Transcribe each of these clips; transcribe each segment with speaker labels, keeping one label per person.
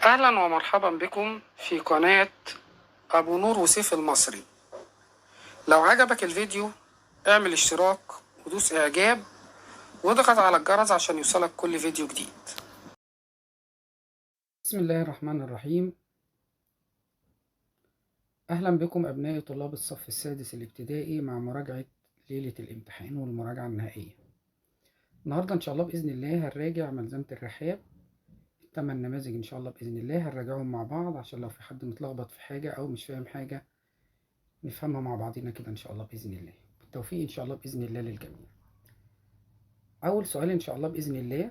Speaker 1: أهلا ومرحبا بكم في قناة أبو نور وسيف المصري. لو عجبك الفيديو اعمل اشتراك ودوس إعجاب واضغط على الجرس عشان يوصلك كل فيديو جديد. بسم الله الرحمن الرحيم. أهلا بكم أبنائي طلاب الصف السادس الابتدائي مع مراجعة ليلة الامتحان والمراجعة النهائية. النهاردة إن شاء الله بإذن الله هنراجع ملزمة الرحاب، 8 نماذج إن شاء الله بإذن الله هنراجعهم مع بعض عشان لو في حد متلخبط في حاجة أو مش فاهم حاجة نفهمها مع بعضنا كده إن شاء الله بإذن الله. بالتوفيق إن شاء الله بإذن الله للجميع. أول سؤال إن شاء الله بإذن الله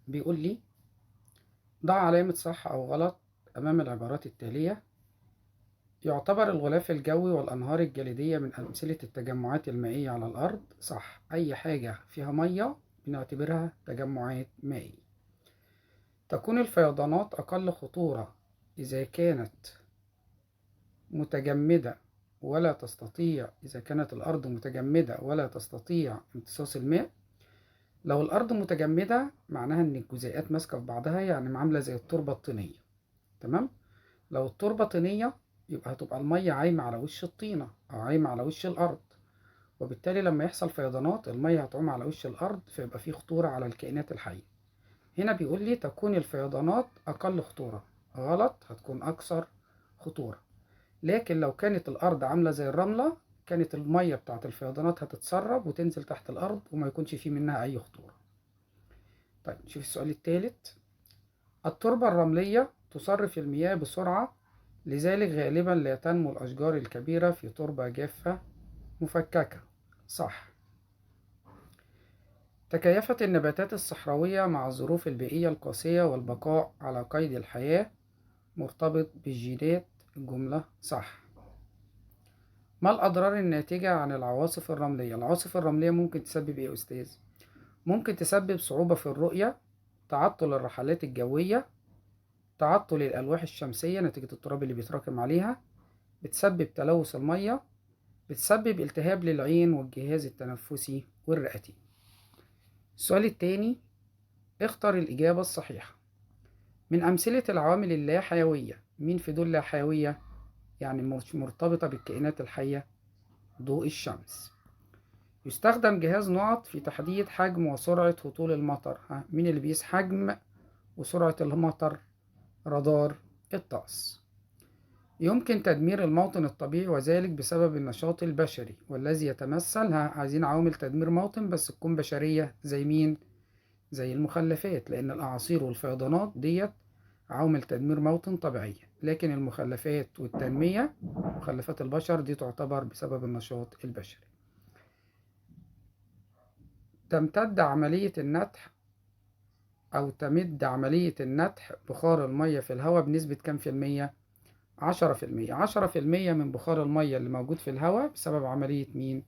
Speaker 1: بيقول لي ضع علامة صح أو غلط أمام العبارات التالية. يعتبر الغلاف الجوي والأنهار الجليدية من أمثلة التجمعات المائية على الأرض. صح، أي حاجة فيها مية بنعتبرها تجمعات مائية. تكون الفيضانات أقل خطورة إذا كانت متجمدة ولا تستطيع إذا كانت الأرض متجمدة ولا تستطيع امتصاص الماء. لو الأرض متجمدة معناها إن الجزيئات ماسكة في بعضها، يعني عاملة زي التربة الطينية. تمام؟ لو التربة طينية يبقى هتبقى المية عايمة على وش الطينة أو عايمة على وش الأرض، وبالتالي لما يحصل فيضانات المية هتعوم على وش الأرض فيبقى فيه خطورة على الكائنات الحية. هنا بيقول لي تكون الفيضانات أقل خطورة. غلط، هتكون أكثر خطورة. لكن لو كانت الأرض عاملة زي الرملة كانت المية بتاعت الفيضانات هتتسرب وتنزل تحت الأرض وما يكونش فيه منها أي خطورة. طيب نشوف السؤال الثالث. التربة الرملية تصرف المياه بسرعة، لذلك غالبا لا تنمو الأشجار الكبيرة في تربة جافة مفككة. صح. تكيفت النباتات الصحراوية مع الظروف البيئية القاسية والبقاء على قيد الحياة مرتبط بالجينات. الجملة صح. ما الأضرار الناتجة عن العواصف الرملية؟ العواصف الرملية ممكن تسبب إيه يا أستاذ؟ ممكن تسبب صعوبة في الرؤية، تعطل الرحلات الجوية، تعطل الألواح الشمسية نتيجة التراب اللي بيتراكم عليها، بتسبب تلوث المية، بتسبب التهاب للعين والجهاز التنفسي والرئتي. السؤال الثاني، اختر الإجابة الصحيحة. من أمثلة العوامل اللا حيوية، مين في دول لا حيوية؟ يعني مش مرتبطة بالكائنات الحية. ضوء الشمس. يستخدم جهاز نقط في تحديد حجم وسرعة هطول المطر. مين اللي بيقيس حجم وسرعة المطر؟ رادار الطقس. يمكن تدمير الموطن الطبيعي وذلك بسبب النشاط البشري، والذي يتمثل عايزين عوامل تدمير موطن بس تكون بشرية. زي مين؟ زي المخلفات، لأن الأعاصير والفيضانات ديت عوامل تدمير موطن طبيعية، لكن المخلفات والتنمية مخلفات البشر دي تعتبر بسبب النشاط البشري. تمد عملية النتح بخار المية في الهواء بنسبة كام في المية؟ 10%. 10% من بخار المية اللي موجود في الهواء بسبب عملية مين؟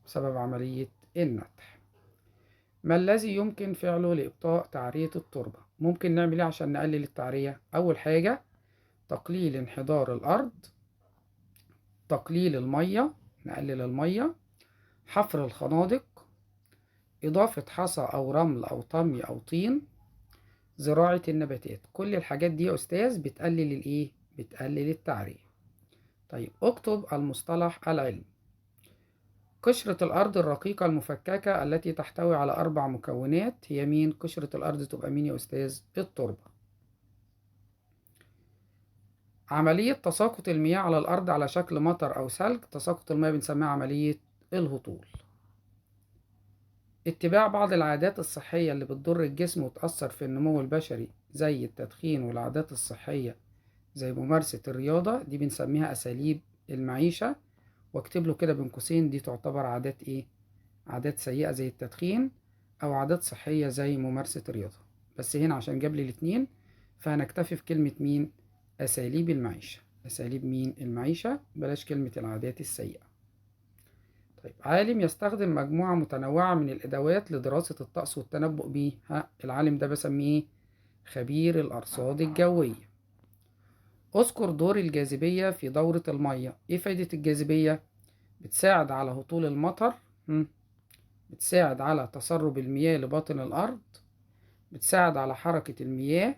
Speaker 1: بسبب عملية النتح. ما الذي يمكن فعله لإبطاء تعرية التربة؟ ممكن نعمل ايه عشان نقلل التعرية؟ أول حاجة تقليل انحدار الأرض، تقليل المية، نقلل المية، حفر الخنادق، إضافة حصى أو رمل أو طمي أو طين، زراعة النباتات. كل الحاجات دي يا أستاذ بتقلل الإيه؟ بتقلل التعرية. طيب اكتب المصطلح العلمي. قشرة الأرض الرقيقة المفككة التي تحتوي على 4 مكونات هي مين؟ قشرة الأرض تبقى مين يا أستاذ؟ التربة. عملية تساقط المياه على الأرض على شكل مطر أو ثلج، تساقط المياه بنسميها عملية الهطول. اتباع بعض العادات الصحية اللي بتضر الجسم وتأثر في النمو البشري زي التدخين، والعادات الصحية زي ممارسة الرياضة دي بنسميها أساليب المعيشة. واكتب له كده بين قوسين دي تعتبر عادات إيه؟ عادات سيئة زي التدخين، أو عادات صحية زي ممارسة الرياضة. بس هنا عشان جاب لي الاتنين فهنكتفي في كلمة مين؟ أساليب المعيشة. أساليب مين؟ المعيشة، بلاش كلمة العادات السيئة. طيب عالم يستخدم مجموعة متنوعة من الأدوات لدراسة الطقس والتنبؤ بيه. العالم ده بسميه خبير الأرصاد الجوية. اذكر دور الجاذبية في دورة المية. ايه فايدة الجاذبية؟ بتساعد على هطول المطر، بتساعد على تسرب المياه لباطن الأرض، بتساعد على حركة المياه،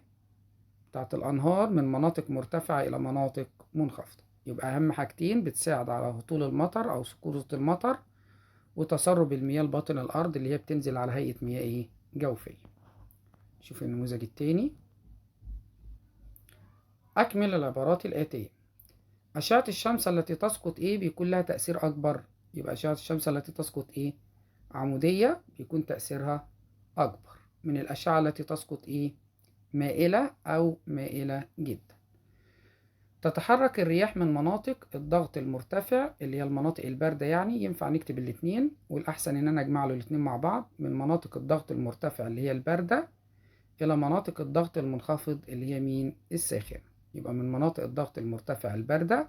Speaker 1: بتاعت الأنهار من مناطق مرتفعة إلى مناطق منخفضة. يبقى أهم حاجتين بتساعد على هطول المطر أو سقوط المطر وتسرب المياه لباطن الأرض اللي هي بتنزل على هيئة مياه جوفية. شوف النموذج التاني. أكمل العبارات الآتية. أشعة الشمس التي تسقط بيكون لها تأثير أكبر. يبقى أشعة الشمس التي تسقط عمودية بيكون تأثيرها أكبر من الأشعة التي تسقط مائلة أو مائلة جدا. تتحرك الرياح من مناطق الضغط المرتفع اللي هي المناطق الباردة، يعني ينفع نكتب الاتنين والأحسن إن أنا أجمع له الاتنين مع بعض، من مناطق الضغط المرتفع اللي هي الباردة إلى مناطق الضغط المنخفض اللي هي مين؟ الساخنة. يبقى من مناطق الضغط المرتفع الباردة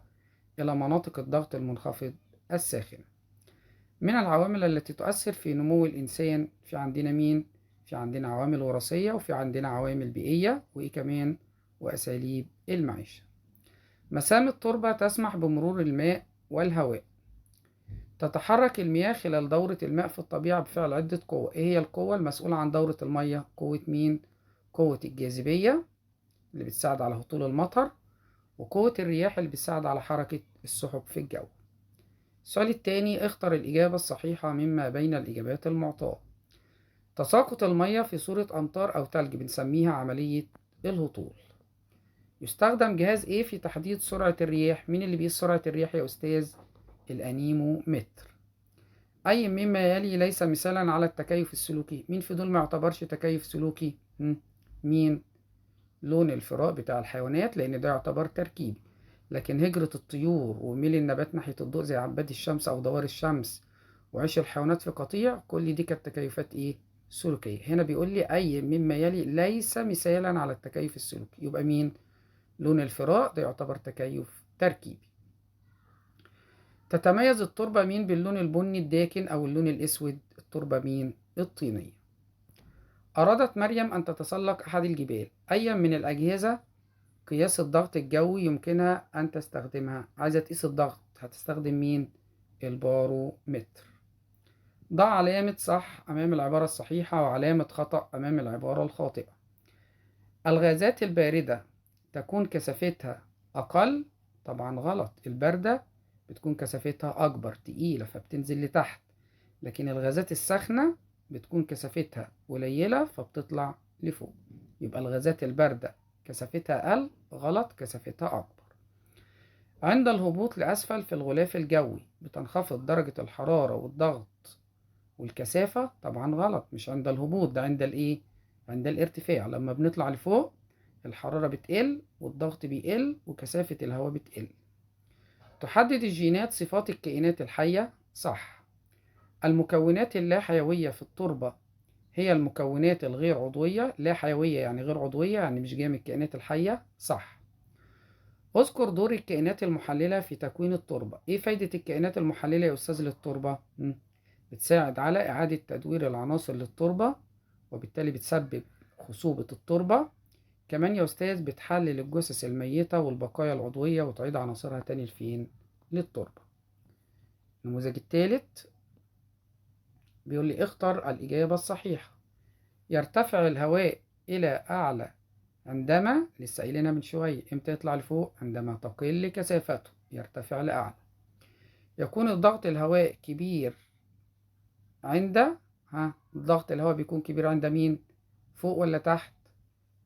Speaker 1: إلى مناطق الضغط المنخفض الساخنة. من العوامل التي تؤثر في نمو الإنسان في عندنا مين؟ في عندنا عوامل وراثية وفي عندنا عوامل بيئية كمان وأساليب المعيشة. مسام التربة تسمح بمرور الماء والهواء. تتحرك المياه خلال دورة الماء في الطبيعة بفعل عدة قوة. إيه هي القوة المسؤولة عن دورة المياه؟ قوة مين؟ قوة الجاذبية اللي بتساعد على هطول المطر، وقوة الرياح اللي بتساعد على حركة السحب في الجو. السؤال الثاني، اختر الإجابة الصحيحة مما بين الإجابات المعطاة. تساقط المياه في صورة أمطار أو ثلج بنسميها عملية الهطول. يستخدم جهاز في تحديد سرعة الرياح؟ مين اللي بيقيس سرعة الرياح يا أستاذ؟ الأنيمومتر. أي مما يلي ليس مثالا على التكيف السلوكي؟ مين في دول ما يعتبرش تكيف سلوكي؟ مين؟ لون الفراء بتاع الحيوانات، لأن ده يعتبر تركيبي. لكن هجرة الطيور وميل النبات ناحية الضوء زي عباد الشمس أو دوار الشمس وعيش الحيوانات في قطيع، كل دي كانت تكيفات سلوكية. هنا بيقول لي أي مما يلي ليس مثالا على التكيف السلوكي، يبقى مين؟ لون الفراء ده يعتبر تكيف تركيبي. تتميز التربة مين باللون البني الداكن أو اللون الأسود؟ التربة مين؟ الطينية. أرادت مريم أن تتسلق أحد الجبال، أي من الأجهزة قياس الضغط الجوي يمكنها أن تستخدمها؟ عايزة تقيس الضغط هتستخدم مين؟ البارومتر. ضع علامة صح أمام العبارة الصحيحة وعلامة خطأ أمام العبارة الخاطئة. الغازات الباردة تكون كثافتها أقل؟ طبعا غلط، الباردة بتكون كثافتها أكبر تقيلة فبتنزل لتحت، لكن الغازات الساخنة بتكون كثافتها قليلة فبتطلع لفوق. يبقى الغازات الباردة كثافتها أقل، غلط، كثافتها أكبر. عند الهبوط لأسفل في الغلاف الجوي بتنخفض درجة الحرارة والضغط والكثافة؟ طبعا غلط، مش عند الهبوط، ده عند عند الارتفاع. لما بنطلع لفوق الحرارة بتقل والضغط بيقل وكثافة الهواء بتقل. تحدد الجينات صفات الكائنات الحية؟ صح. المكونات اللا حيوية في التربة هي المكونات الغير عضوية. لا حيوية يعني غير عضوية، يعني مش جاية من الكائنات الحية، صح. اذكر دور الكائنات المحللة في تكوين التربة. ايه فايدة الكائنات المحللة يا أستاذ للتربة؟ بتساعد على إعادة تدوير العناصر للتربة وبالتالي بتسبب خصوبة التربة. كمان يا أستاذ بتحلل الجثث الميتة والبقايا العضوية وتعيد عناصرها تاني لفين؟ للتربة. النموذج الثالث بيقول لي اختر الإجابة الصحيحة. يرتفع الهواء إلى أعلى عندما، لسه قايلينها من شوية، امتى يطلع لفوق؟ عندما تقل كثافته يرتفع لأعلى. يكون الضغط الهواء كبير عند ضغط الهواء بيكون كبير عند مين؟ فوق ولا تحت؟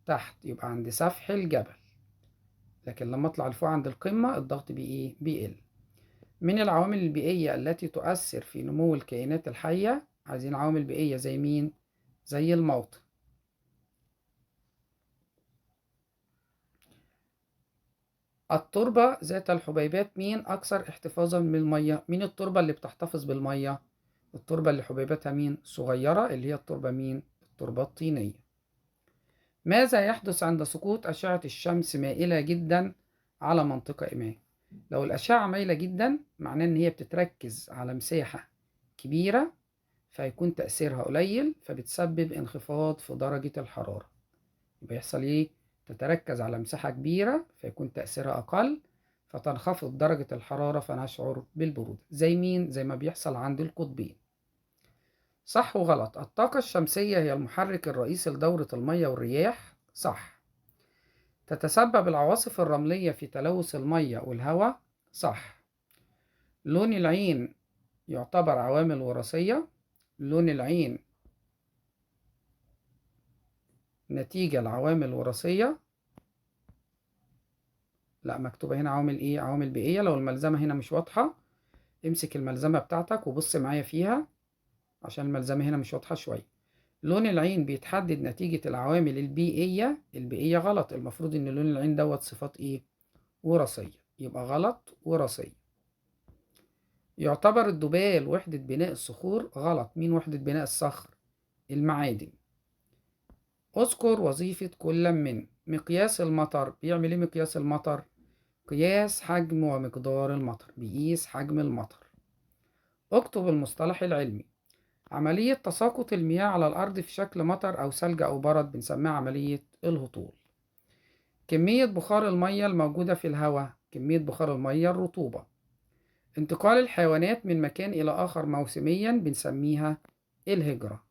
Speaker 1: تحت، يبقى عند سفح الجبل. لكن لما اطلع لفوق عند القمة الضغط بيقل. من العوامل البيئية التي تؤثر في نمو الكائنات الحية؟ عايزين عوامل بيئية زي مين؟ زي الموطن. التربة ذات الحبيبات مين أكثر احتفاظا بالمية؟ مين التربة اللي بتحتفظ بالمية؟ التربة اللي حبيباتها مين؟ صغيرة، اللي هي التربة مين؟ التربة الطينية. ماذا يحدث عند سقوط أشعة الشمس مائلة جدا على منطقة ما؟ لو الأشعة مائلة جدا معناه إن هي بتتركز على مساحة كبيرة فيكون تأثيرها قليل فبتسبب انخفاض في درجة الحرارة. يبقى يحصل إيه؟ تتركز على مساحة كبيرة فيكون تأثيرها أقل فتنخفض درجة الحرارة فنشعر بالبرودة. زي مين؟ زي ما بيحصل عند القطبين. صح وغلط. الطاقة الشمسية هي المحرك الرئيسي لدورة المياه والرياح؟ صح. تتسبب العواصف الرملية في تلوث المية والهواء؟ صح. لون العين يعتبر عوامل وراثية؟ لون العين نتيجة لعوامل وراثية؟ لا، مكتوبة هنا عوامل ايه؟ عوامل بيئية. لو الملزمة هنا مش واضحة امسك الملزمة بتاعتك وبص معايا فيها عشان الملزمة هنا مش واضحة شوية. لون العين بيتحدد نتيجة العوامل البيئية. البيئية غلط، المفروض ان لون العين دوت صفات ايه؟ وراثية، يبقى غلط وراثية. يعتبر الذبال وحدة بناء الصخور؟ غلط. مين وحدة بناء الصخر؟ المعادن. اذكر وظيفة كل من. مقياس المطر بيعمل ايه؟ مقياس المطر قياس حجم ومقدار المطر، بيقيس حجم المطر. اكتب المصطلح العلمي. عملية تساقط المياه على الأرض في شكل مطر أو ثلج أو برد بنسميها عملية الهطول. كمية بخار المياه الموجودة في الهواء. كمية بخار المياه الرطوبة. انتقال الحيوانات من مكان إلى آخر موسميا بنسميها الهجرة.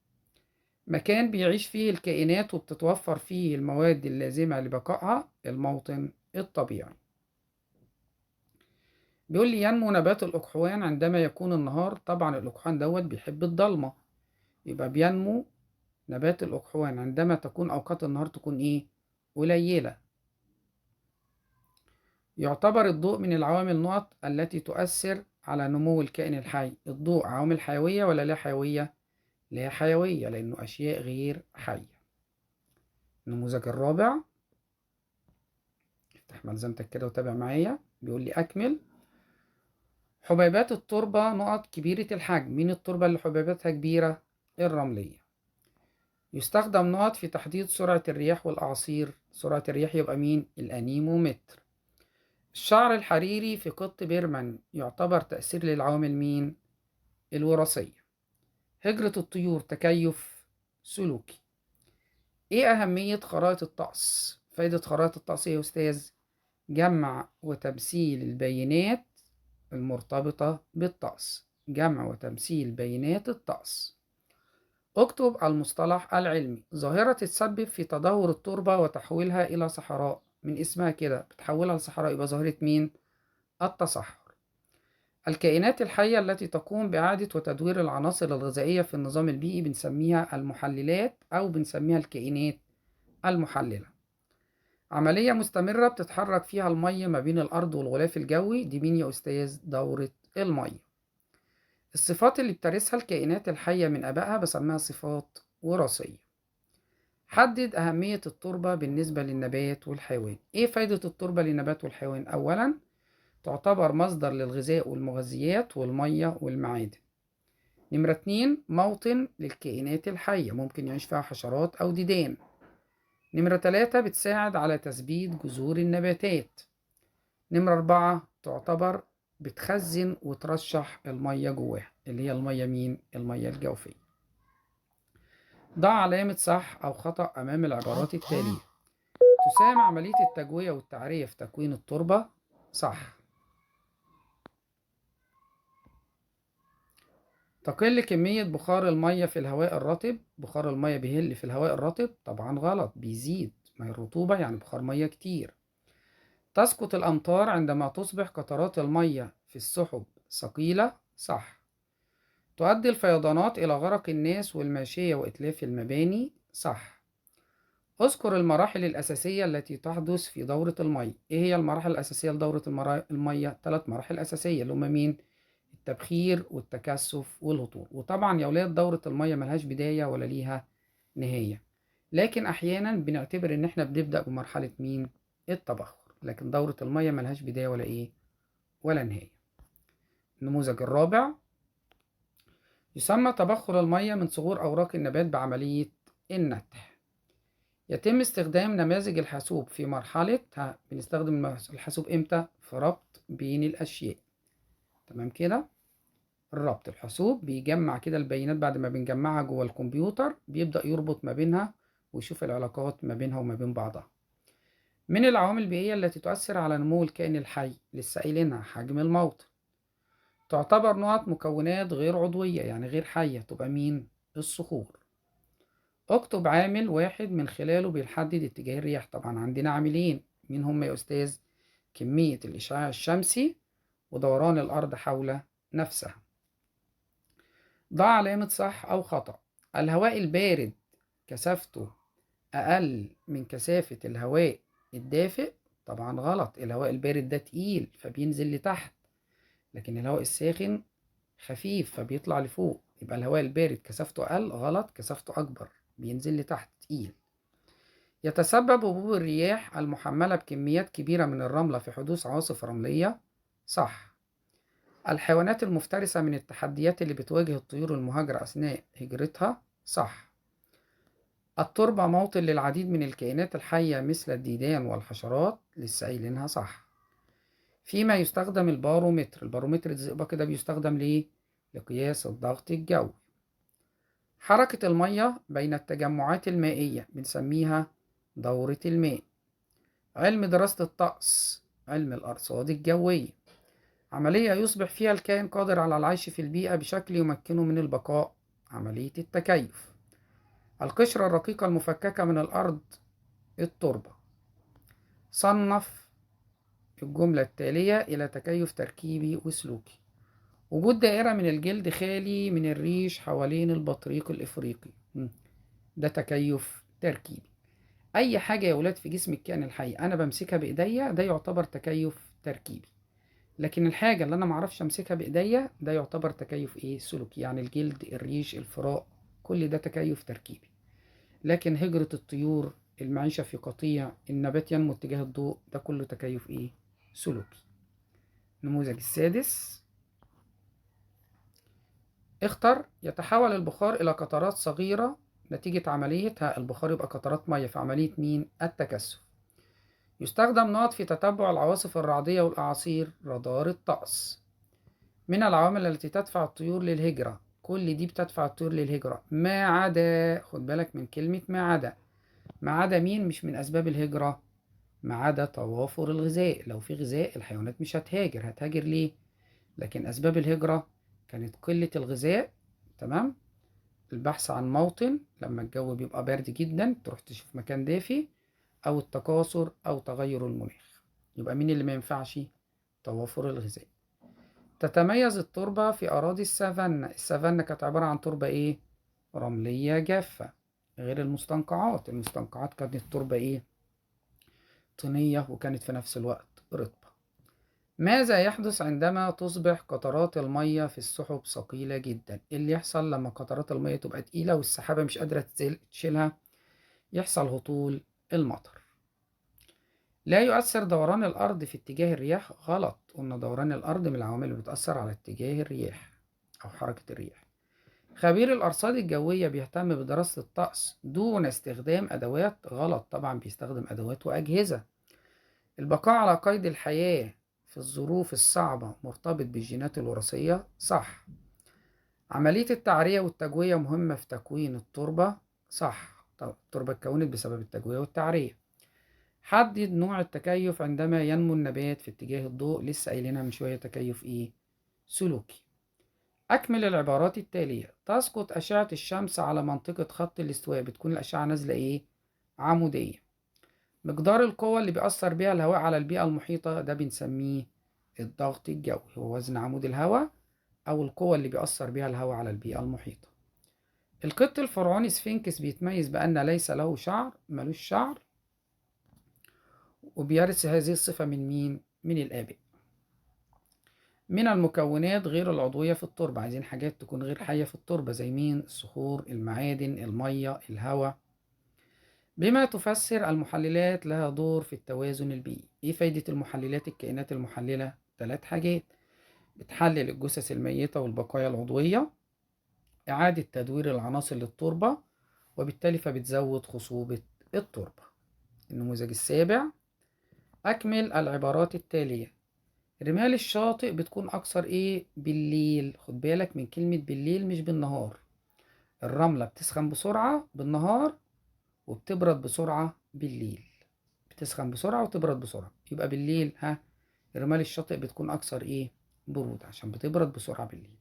Speaker 1: مكان بيعيش فيه الكائنات وبتتوفر فيه المواد اللازمة لبقائها. الموطن الطبيعي. بيقول لي ينمو نبات الأكحوان عندما يكون النهار. طبعا الأكحوان دوت بيحب الضلمة، يبقى بينمو نبات الأكحوان عندما تكون أوقات النهار تكون إيه؟ قليلة. يعتبر الضوء من العوامل النقط التي تؤثر على نمو الكائن الحي. الضوء عوامل حيوية ولا لا حيوية؟ لا حيوية، لأنه أشياء غير حية. النموذج الرابع، افتح ملزمتك كده وتابع معايا. بيقول لي أكمل. حبيبات التربة نقط كبيرة الحجم. مين التربة اللي حبيباتها كبيرة؟ الرملية. يستخدم نقط في تحديد سرعة الرياح والأعاصير. سرعة الرياح يبقى مين؟ الأنيمومتر. الشعر الحريري في قط بيرمان يعتبر تأثير للعوامل مين؟ الوراثية. هجرة الطيور تكيف سلوكي. ايه أهمية خرائط الطقس؟ فايدة خرائط الطقس ايه يا أستاذ؟ جمع وتمثيل البيانات المرتبطة بالطقس. جمع وتمثيل بيانات الطقس. اكتب المصطلح العلمي. ظاهرة تسبب في تدهور التربة وتحويلها إلى صحراء. من اسمها كده بتحولها لصحراء، يبقى ظاهرة مين؟ التصحر. الكائنات الحية التي تقوم بإعادة وتدوير العناصر الغذائية في النظام البيئي بنسميها المحللات أو بنسميها الكائنات المحللة. عملية مستمرة بتتحرك فيها المية ما بين الأرض والغلاف الجوي. دي مين يا أستاذ؟ دورة المية. الصفات اللي بترثها الكائنات الحية من آبائها بسميها صفات وراثية. حدد أهمية التربة بالنسبة للنبات والحيوان. إيه فايدة التربة للنبات والحيوان؟ أولاً تعتبر مصدر للغذاء والمغذيات والمية والمعادن. نمرة 2 موطن للكائنات الحية، ممكن يعيش فيها حشرات أو ديدان. نمرة 3 بتساعد على تثبيت جذور النباتات. نمرة 4 تعتبر بتخزن وترشح المية جواها، اللي هي المية مين؟ المية الجوفية. ضع علامة صح أو خطأ أمام العبارات التالية. تساهم عملية التجوية والتعرية في تكوين التربة. صح. تقل كمية بخار المية في الهواء الرطب. بخار المية بيقل في الهواء الرطب؟ طبعا غلط، بيزيد. ما هي الرطوبة يعني بخار مية كتير. تسقط الأمطار عندما تصبح قطرات المية في السحب ثقيلة. صح. تؤدي الفيضانات إلى غرق الناس والماشية وإتلاف المباني. صح. اذكر المراحل الأساسية التي تحدث في دورة المية. إيه هي المراحل الأساسية لدورة المية؟ 3 مراحل أساسية اللي هما مين؟ التبخير والتكثف والهطول. وطبعا يا ولاد دورة المية ملهاش بداية ولا ليها نهاية، لكن أحيانا بنعتبر إن إحنا بنبدأ بمرحلة مين؟ التبخر. لكن دورة المية ملهاش بداية ولا إيه؟ ولا نهاية. النموذج الرابع، يسمى تبخر المية من صغور أوراق النبات بعملية النتح. يتم استخدام نماذج الحاسوب في مرحلة بنستخدم الحاسوب إمتى؟ في ربط بين الأشياء. تمام كده؟ الربط، الحاسوب بيجمع كده البيانات بعد ما بنجمعها جوه الكمبيوتر، بيبدأ يربط ما بينها ويشوف العلاقات ما بينها وما بين بعضها. من العوامل البيئية التي تؤثر على نمو الكائن الحي لسه قايلينها حجم الموطن. تعتبر نقط مكونات غير عضوية يعني غير حية، تبقى مين؟ الصخور. اكتب عامل واحد من خلاله بيحدد اتجاه الرياح. طبعا عندنا عاملين، مين هم يا أستاذ؟ كمية الإشعاع الشمسي ودوران الأرض حول نفسها. ضع علامة صح أو خطأ. الهواء البارد كثافته أقل من كثافة الهواء الدافئ؟ طبعا غلط، الهواء البارد ده تقيل فبينزل لتحت، لكن الهواء الساخن خفيف فبيطلع لفوق. يبقى الهواء البارد كثافته أقل، غلط، كثافته أكبر بينزل لتحت تقيل. يتسبب هبوب الرياح المحملة بكميات كبيرة من الرملة في حدوث عواصف رملية؟ صح. الحيوانات المفترسة من التحديات اللي بتواجه الطيور المهاجرة أثناء هجرتها؟ صح. التربة موطن للعديد من الكائنات الحية مثل الديدان والحشرات؟ لسه قايلينها صح. فيما يستخدم البارومتر. البارومتر الزئبقي ده بيستخدم ليه؟ لقياس الضغط الجوي. حركة المية بين التجمعات المائية بنسميها دورة الماء. علم دراسة الطقس علم الأرصاد الجوية. عملية يصبح فيها الكائن قادر على العيش في البيئة بشكل يمكنه من البقاء، عملية التكيف. القشرة الرقيقة المفككة من الأرض؟ التربة. صنف الجملة التالية إلى تكيف تركيبي وسلوكي. وجود دائرة من الجلد خالي من الريش حوالين البطريق الإفريقي، ده تكيف تركيبي. أي حاجة يا ولاد في جسم الكائن الحي أنا بمسكها بإيديا ده يعتبر تكيف تركيبي، لكن الحاجة اللي أنا معرفش أمسكها بإيديا ده يعتبر تكيف إيه؟ سلوكي. يعني الجلد، الريش، الفراء، كل ده تكيف تركيبي. لكن هجرة الطيور، المعيشة في قطيع، النبات ينمو اتجاه الضوء، ده كله تكيف إيه؟ سلوكي. النموذج السادس. اختر. يتحول البخار إلى قطرات صغيرة نتيجة عمليتها البخار يبقى قطرات مية في عملية مين؟ التكثف. يستخدم نقط في تتبع العواصف الرعدية والأعاصير، رادار الطقس. من العوامل التي تدفع الطيور للهجرة، كل دي بتدفع الطيور للهجرة ما عدا، خد بالك من كلمة ما عدا. ما عدا مين؟ مش من أسباب الهجرة، ما عدا توافر الغذاء. لو في غذاء الحيوانات مش هتهاجر. هتهاجر ليه؟ لكن أسباب الهجرة كانت قلة الغذاء، تمام، البحث عن موطن لما الجو بيبقى بارد جدا تروح تشوف مكان دافي، أو التكاثر أو تغير المناخ. يبقى مين اللي ما ينفعش؟ توافر الغذاء. تتميز التربة في أراضي السافانا. السافانا كانت عبارة عن تربة إيه؟ رملية جافة، غير المستنقعات. المستنقعات كانت التربة إيه؟ طينية وكانت في نفس الوقت رطبة. ماذا يحدث عندما تصبح قطرات المية في السحب ثقيلة جدا؟ إيه اللي يحصل لما قطرات المية تبقى تقيلة والسحابة مش قادرة تشيلها؟ يحصل هطول المطر. لا يؤثر دوران الأرض في اتجاه الرياح؟ غلط، قلنا دوران الأرض من العوامل اللي بتأثر على اتجاه الرياح أو حركة الرياح. خبير الأرصاد الجوية بيهتم بدراسة الطقس دون استخدام أدوات؟ غلط، طبعا بيستخدم أدوات وأجهزة. البقاء على قيد الحياة في الظروف الصعبة مرتبط بالجينات الوراثية؟ صح. عملية التعرية والتجوية مهمة في تكوين التربة؟ صح، طب التربة اتكونت بسبب التجوية والتعرية. حدد نوع التكيف عندما ينمو النبات في اتجاه الضوء، لسه قايلينها من شوية، تكيف ايه؟ سلوكي. أكمل العبارات التالية. تسقط أشعة الشمس على منطقة خط الاستواء، بتكون الأشعة نازلة ايه؟ عمودية. مقدار القوة اللي بيأثر بيها الهواء على البيئة المحيطة ده بنسميه الضغط الجوي، هو وزن عمود الهواء أو القوة اللي بيأثر بيها الهواء على البيئة المحيطة. القط الفرعوني سفنكس بيتميز بأن ليس له شعر، ملوش شعر، وبيرث هذه الصفة من مين؟ من الآباء. من المكونات غير العضوية في التربة، عايزين حاجات تكون غير حية في التربة زي مين؟ الصخور، المعادن، المية، الهواء. بما تفسر المحللات لها دور في التوازن البيئي. ايه فايدة المحللات؟ الكائنات المحللة 3 حاجات: بتحلل الجثث الميتة والبقايا العضوية، إعادة تدوير العناصر للتربة، وبالتالي فبتزود خصوبة التربة. النموذج السابع. أكمل العبارات التالية. رمال الشاطئ بتكون أكثر إيه؟ بالليل. خد بالك من كلمة بالليل مش بالنهار. الرملة بتسخن بسرعة بالنهار وبتبرد بسرعة بالليل. بتسخن بسرعة وتبرد بسرعة، يبقى بالليل رمال الشاطئ بتكون أكثر إيه؟ برودة، عشان بتبرد بسرعة بالليل.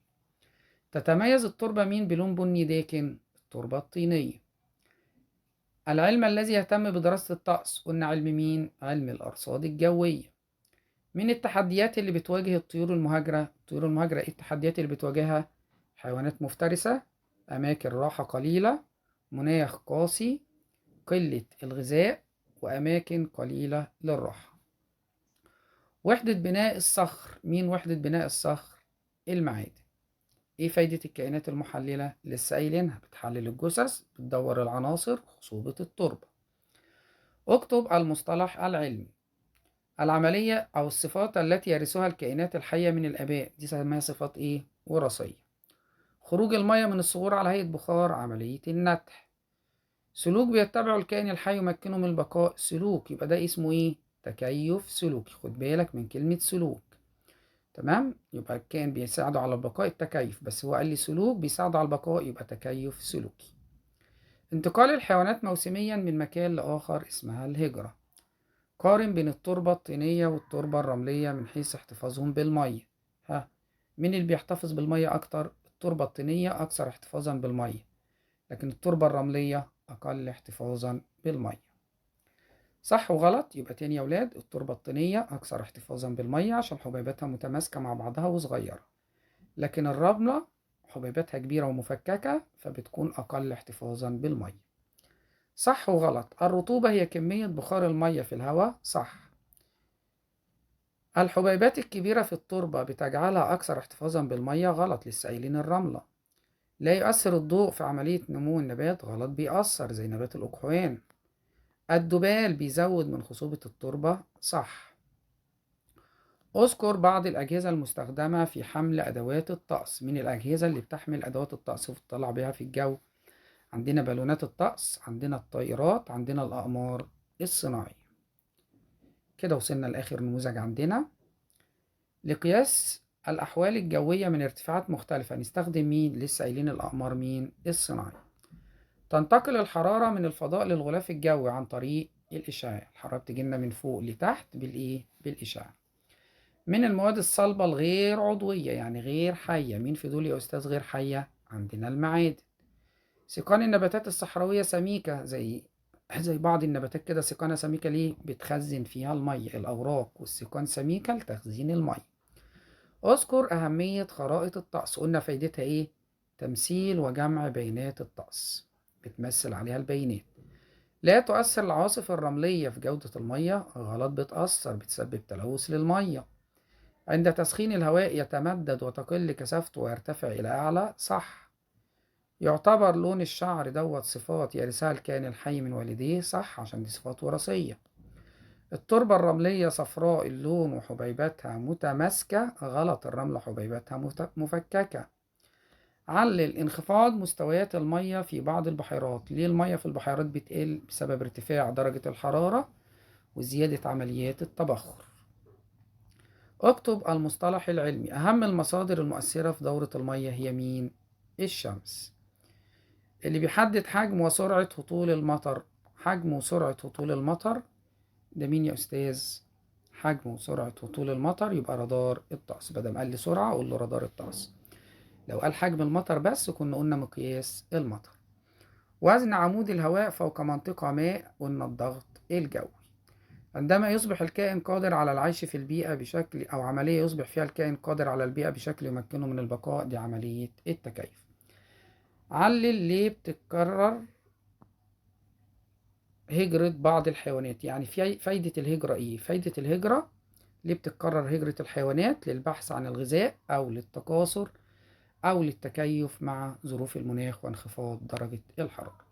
Speaker 1: تتميز التربة مين بلون بني داكن؟ التربة الطينية. العلم الذي يهتم بدراسة الطقس، قلنا علم مين؟ علم الأرصاد الجوية. من التحديات اللي بتواجه الطيور المهاجرة؟ الطيور المهاجرة إيه التحديات اللي بتواجهها؟ حيوانات مفترسة، أماكن راحة قليلة، مناخ قاسي، قلة الغذاء، وأماكن قليلة للراحة. وحدة بناء الصخر، مين وحدة بناء الصخر؟ المعادن. ايه فايدة الكائنات المحللة؟ لسه قايلينها، بتحلل الجثث، بتدور العناصر، خصوبة التربة. اكتب المصطلح العلمي. العملية أو الصفات التي يرثها الكائنات الحية من الآباء، دي اسمها صفات ايه؟ وراثية. خروج المياه من الصخور على هيئة بخار، عملية النتح. سلوك بيتبعه الكائن الحي يمكنه من البقاء، سلوك، يبقى ده اسمه ايه؟ تكيف سلوكي. خد بالك من كلمة سلوك. تمام، يبقى الكائن بيساعده على البقاء التكيف، بس هو قال لي سلوك بيساعده على البقاء، يبقى تكيف سلوكي. انتقال الحيوانات موسميا من مكان لآخر اسمها الهجرة. قارن بين التربة الطينية والتربة الرملية من حيث احتفاظهم بالمية. ها، مين اللي بيحتفظ بالمية أكتر؟ التربة الطينية أكثر احتفاظا بالمية، لكن التربة الرملية أقل احتفاظا بالمية. صح وغلط؟ يبقى تاني يا ولاد، التربة الطينية أكثر احتفاظا بالمية عشان حبيباتها متماسكة مع بعضها وصغيرة، لكن الرملة حبيباتها كبيرة ومفككة فبتكون أقل احتفاظا بالمية. صح وغلط؟ الرطوبة هي كمية بخار المية في الهواء، صح. الحبيبات الكبيرة في التربة بتجعلها أكثر احتفاظا بالمية، غلط، لسه قايلين الرملة. لا يؤثر الضوء في عملية نمو النبات، غلط، بيأثر زي نبات الأقحوان. الدبال بيزود من خصوبة التربة، صح. اذكر بعض الأجهزة المستخدمة في حمل أدوات الطقس. من الأجهزة اللي بتحمل أدوات الطقس وتطلع بيها في الجو؟ عندنا بالونات الطقس، عندنا الطائرات، عندنا الأقمار الصناعية. كده وصلنا لآخر نموذج عندنا. لقياس الأحوال الجوية من ارتفاعات مختلفة نستخدم مين؟ لسه قايلين الأقمار مين؟ الصناعية. تنتقل الحرارة من الفضاء للغلاف الجوي عن طريق الإشعاع. الحرارة بتجيلنا من فوق لتحت بالإيه؟ بالإشعاع. من المواد الصلبة الغير عضوية، يعني غير حية، مين في دول يا أستاذ غير حية؟ عندنا المعادن. سيقان النباتات الصحراوية سميكة، زي بعض النباتات كده سيقانها سميكة، ليه؟ بتخزن فيها المية. الأوراق والسيقان سميكة لتخزين المية. اذكر أهمية خرائط الطقس. قلنا فايدتها إيه؟ تمثيل وجمع بيانات الطقس، بتمثل عليها البيانات. لا تؤثر العواصف الرملية في جودة المية، غلط، بتأثر، بتسبب تلوث للمية. عند تسخين الهواء يتمدد وتقل كثافته ويرتفع إلى أعلى، صح. يعتبر لون الشعر دوت صفات يرثها الكائن الحي من والديه، صح، عشان دي صفات وراثية. التربة الرملية صفراء اللون وحبيباتها متماسكة، غلط، الرملة حبيباتها مفككة. علل انخفاض مستويات المية في بعض البحيرات. ليه المية في البحيرات بتقل؟ بسبب ارتفاع درجة الحرارة وزيادة عمليات التبخر. اكتب المصطلح العلمي. أهم المصادر المؤثرة في دورة المية هي مين؟ الشمس. اللي بيحدد حجم وسرعة هطول المطر، حجم وسرعة هطول المطر ده مين يا أستاذ؟ حجم وسرعة هطول المطر يبقى رادار الطقس. بدل ما قال لي سرعة أقول له رادار الطقس. لو قال حجم المطر بس كنا قلنا مقياس المطر. وزن عمود الهواء فوق منطقة ماء، قلنا الضغط الجوي. عندما يصبح الكائن قادر على العيش في البيئة بشكل، أو عملية يصبح فيها الكائن قادر على البيئة بشكل يمكنه من البقاء، دي عملية التكيف. علل ليه بتتكرر هجرة بعض الحيوانات. يعني في فايدة الهجرة إيه؟ فايدة الهجرة ليه بتتكرر هجرة الحيوانات؟ للبحث عن الغذاء أو للتكاثر أو للتكيف مع ظروف المناخ وانخفاض درجة الحرارة.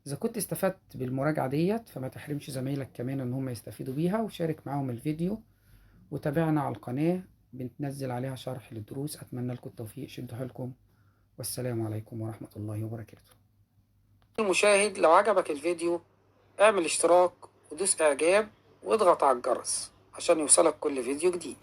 Speaker 1: إذا كنت استفدت بالمراجعة ديت فما تحرمش زمايلك كمان إن هم يستفيدوا بيها، وشارك معاهم الفيديو، وتابعنا على القناة بنتنزل عليها شرح للدروس. أتمنى لكم التوفيق، شدوا حيلكم، والسلام عليكم ورحمة الله وبركاته. المشاهد، لو عجبك الفيديو اعمل اشتراك ودوس إعجاب واضغط على الجرس عشان يوصلك كل فيديو جديد.